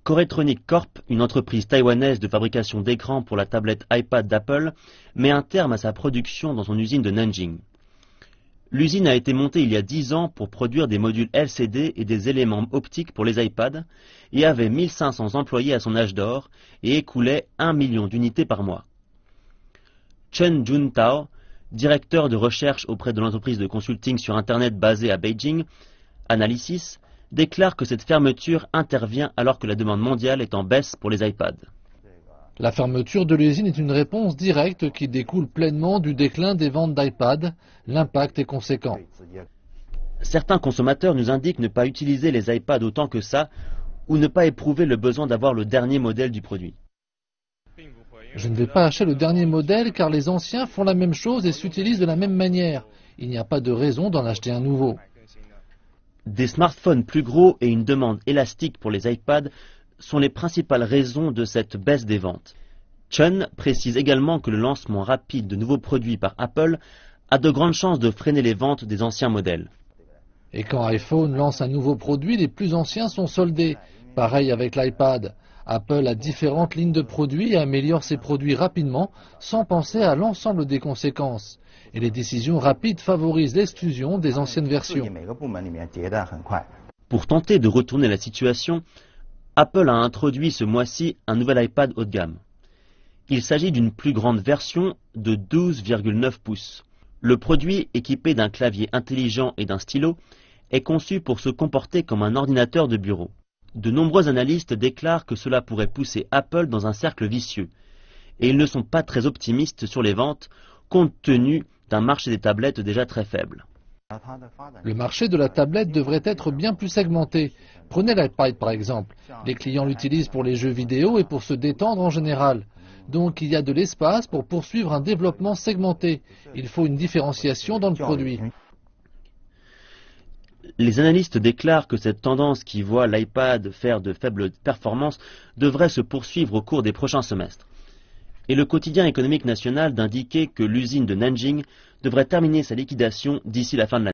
Coretronic Corp, une entreprise taïwanaise de fabrication d'écrans pour la tablette iPad d'Apple, met un terme à sa production dans son usine de Nanjing. L'usine a été montée il y a 10 ans pour produire des modules LCD et des éléments optiques pour les iPads et avait 1500 employés à son âge d'or et écoulait 1 million d'unités par mois. Chen Juntao, directeur de recherche auprès de l'entreprise de consulting sur Internet basée à Beijing, Analysys, déclare que cette fermeture intervient alors que la demande mondiale est en baisse pour les iPads. La fermeture de l'usine est une réponse directe qui découle pleinement du déclin des ventes d'iPad. L'impact est conséquent. Certains consommateurs nous indiquent ne pas utiliser les iPads autant que ça ou ne pas éprouver le besoin d'avoir le dernier modèle du produit. Je ne vais pas acheter le dernier modèle car les anciens font la même chose et s'utilisent de la même manière. Il n'y a pas de raison d'en acheter un nouveau. Des smartphones plus gros et une demande élastique pour les iPads sont les principales raisons de cette baisse des ventes. Chen précise également que le lancement rapide de nouveaux produits par Apple a de grandes chances de freiner les ventes des anciens modèles. Et quand iPhone lance un nouveau produit, les plus anciens sont soldés. Pareil avec l'iPad. Apple a différentes lignes de produits et améliore ses produits rapidement sans penser à l'ensemble des conséquences. Et les décisions rapides favorisent l'exclusion des anciennes versions. Pour tenter de retourner la situation, Apple a introduit ce mois-ci un nouvel iPad haut de gamme. Il s'agit d'une plus grande version de 12,9 pouces. Le produit, équipé d'un clavier intelligent et d'un stylo, est conçu pour se comporter comme un ordinateur de bureau. De nombreux analystes déclarent que cela pourrait pousser Apple dans un cercle vicieux, et ils ne sont pas très optimistes sur les ventes, compte tenu d'un marché des tablettes déjà très faible. Le marché de la tablette devrait être bien plus segmenté. Prenez l'iPad par exemple. Les clients l'utilisent pour les jeux vidéo et pour se détendre en général. Donc il y a de l'espace pour poursuivre un développement segmenté. Il faut une différenciation dans le produit. Les analystes déclarent que cette tendance qui voit l'iPad faire de faibles performances devrait se poursuivre au cours des prochains semestres. Et le quotidien économique national d'indiquer que l'usine de Nanjing devrait terminer sa liquidation d'ici la fin de l'année.